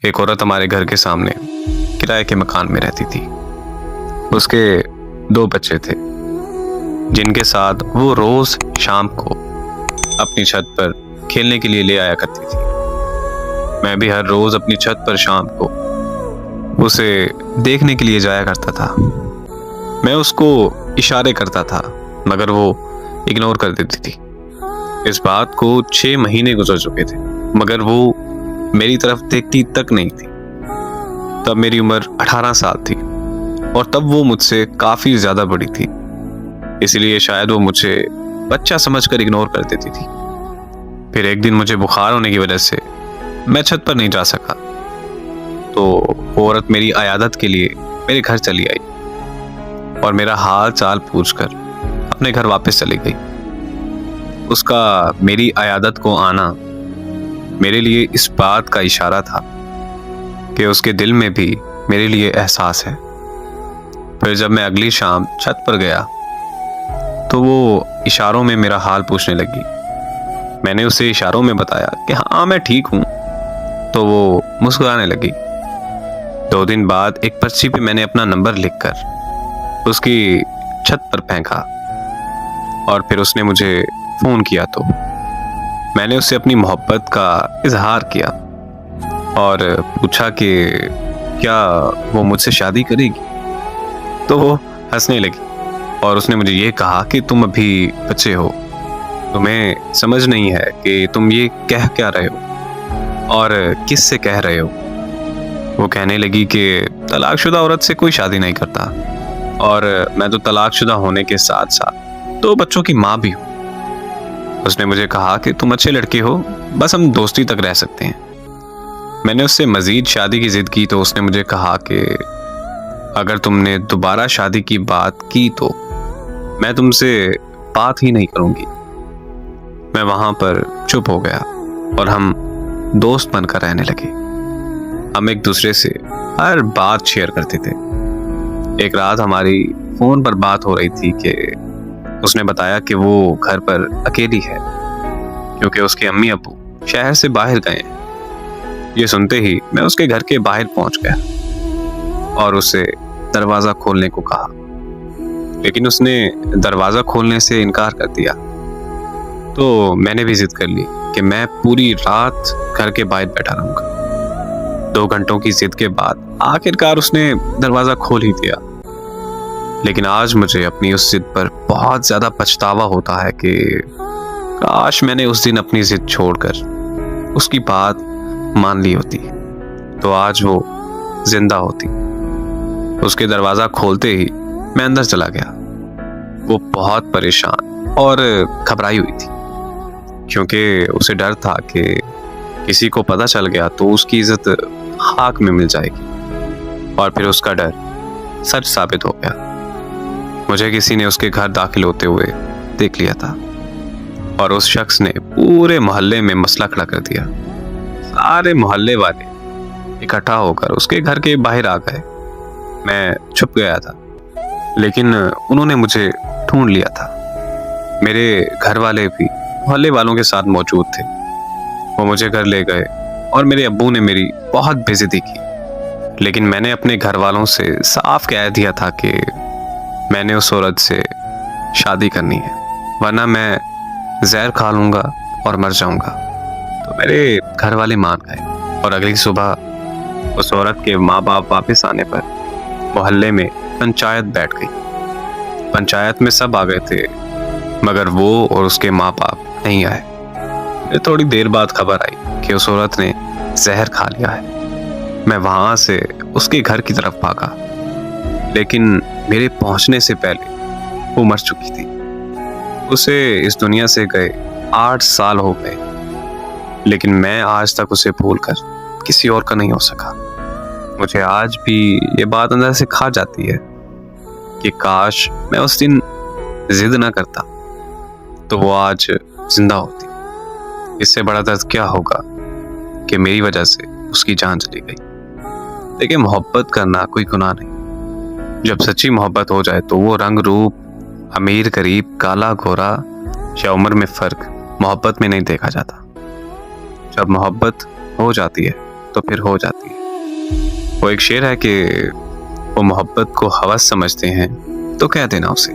एक औरत हमारे घर के सामने किराए के मकान में रहती थी। उसके 2 बच्चे थे जिनके साथ वो रोज शाम को अपनी छत पर खेलने के लिए ले आया करती थी। मैं भी हर रोज अपनी छत पर शाम को उसे देखने के लिए जाया करता था। मैं उसको इशारे करता था मगर वो इग्नोर कर देती थी। इस बात को 6 महीने गुजर चुके थे मगर वो मेरी तरफ देखती तक नहीं थी। तब मेरी उम्र 18 साल थी और तब वो मुझसे काफी ज्यादा बड़ी थी, इसलिए शायद वो मुझे बच्चा समझकर इग्नोर कर देती थी। फिर एक दिन मुझे बुखार होने की वजह से मैं छत पर नहीं जा सका, तो वो औरत मेरी अयादत के लिए मेरे घर चली आई और मेरा हाल चाल पूछकर अपने घर वापस चली गई। उसका मेरी अयादत को आना मेरे लिए इस बात का इशारा था कि उसके दिल में भी मेरे लिए एहसास है। फिर जब मैं अगली शाम छत पर गया तो वो इशारों में मेरा हाल पूछने लगी। मैंने उसे इशारों में बताया कि हाँ मैं ठीक हूं, तो वो मुस्कुराने लगी। 2 दिन बाद एक पर्ची पे मैंने अपना नंबर लिखकर उसकी छत पर फेंका और फिर उसने मुझे फोन किया तो मैंने उससे अपनी मोहब्बत का इजहार किया और पूछा कि क्या वो मुझसे शादी करेगी। तो वो हंसने लगी और उसने मुझे ये कहा कि तुम अभी बच्चे हो, तुम्हें समझ नहीं है कि तुम ये कह क्या रहे हो और किस से कह रहे हो। वो कहने लगी कि तलाकशुदा औरत से कोई शादी नहीं करता और मैं तो तलाकशुदा होने के साथ साथ 2 बच्चों की माँ भी हूँ। उसने मुझे कहा कि तुम अच्छे लड़के हो, बस हम दोस्ती तक रह सकते हैं। मैंने उससे मजीद शादी की जिद की तो उसने मुझे कहा कि अगर तुमने दोबारा शादी की बात की तो मैं तुमसे बात ही नहीं करूंगी। मैं वहां पर चुप हो गया और हम दोस्त बनकर रहने लगे। हम एक दूसरे से हर बात शेयर करते थे। एक रात हमारी फोन पर बात हो रही थी कि उसने बताया कि वो घर पर अकेली है क्योंकि उसके अम्मी अब्बू शहर से बाहर गए हैं। ये सुनते ही मैं उसके घर के बाहर पहुंच गया और उसे दरवाजा खोलने को कहा, लेकिन उसने दरवाजा खोलने से इनकार कर दिया। तो मैंने भी जिद कर ली कि मैं पूरी रात घर के बाहर बैठा रहूंगा। 2 घंटों की जिद के बाद आखिरकार उसने दरवाजा खोल ही दिया। लेकिन आज मुझे अपनी उस जिद पर बहुत ज्यादा पछतावा होता है कि काश मैंने उस दिन अपनी जिद छोड़कर उसकी बात मान ली होती तो आज वो जिंदा होती। उसके दरवाजा खोलते ही मैं अंदर चला गया। वो बहुत परेशान और घबराई हुई थी क्योंकि उसे डर था कि किसी को पता चल गया तो उसकी इज्जत खाक में मिल जाएगी और फिर उसका डर सच साबित हो गया। मुझे किसी ने उसके घर दाखिल होते हुए देख लिया था और उस शख्स ने पूरे मोहल्ले में मसला खड़ा कर दिया। सारे मोहल्ले वाले इकट्ठा होकर उसके घर के बाहर आ गए। मैं छुप गया था लेकिन उन्होंने मुझे ढूंढ लिया था। मेरे घर वाले भी मोहल्ले वालों के साथ मौजूद थे। वो मुझे घर ले गए और मेरे अब्बू ने मेरी बहुत बेइज्जती की, लेकिन मैंने अपने घर वालों से साफ कह दिया था कि मैंने उस औरत से शादी करनी है वरना मैं जहर खा लूंगा और मर जाऊंगा। तो मेरे घर वाले मान गए और अगली सुबह उस औरत के माँ बाप वापस आने पर मोहल्ले में पंचायत बैठ गई। पंचायत में सब आ गए थे मगर वो और उसके माँ बाप नहीं आए। फिर थोड़ी देर बाद खबर आई कि उस औरत ने जहर खा लिया है। मैं वहां से उसके घर की तरफ भागा, लेकिन मेरे पहुंचने से पहले वो मर चुकी थी। उसे इस दुनिया से गए 8 साल हो गए, लेकिन मैं आज तक उसे भूलकर किसी और का नहीं हो सका। मुझे आज भी ये बात अंदर से खा जाती है कि काश मैं उस दिन जिद ना करता तो वो आज जिंदा होती। इससे बड़ा दर्द क्या होगा कि मेरी वजह से उसकी जान चली गई। लेकिन मोहब्बत करना कोई गुनाह नहीं। जब सच्ची मोहब्बत हो जाए तो वो रंग रूप, अमीर गरीब, काला गोरा या उम्र में फर्क मोहब्बत में नहीं देखा जाता। जब मोहब्बत हो जाती है तो फिर हो जाती है। वो एक शेर है कि वो मोहब्बत को हवस समझते हैं तो कह देना उसे,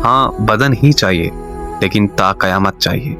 हाँ बदन ही चाहिए लेकिन ता कयामत चाहिए।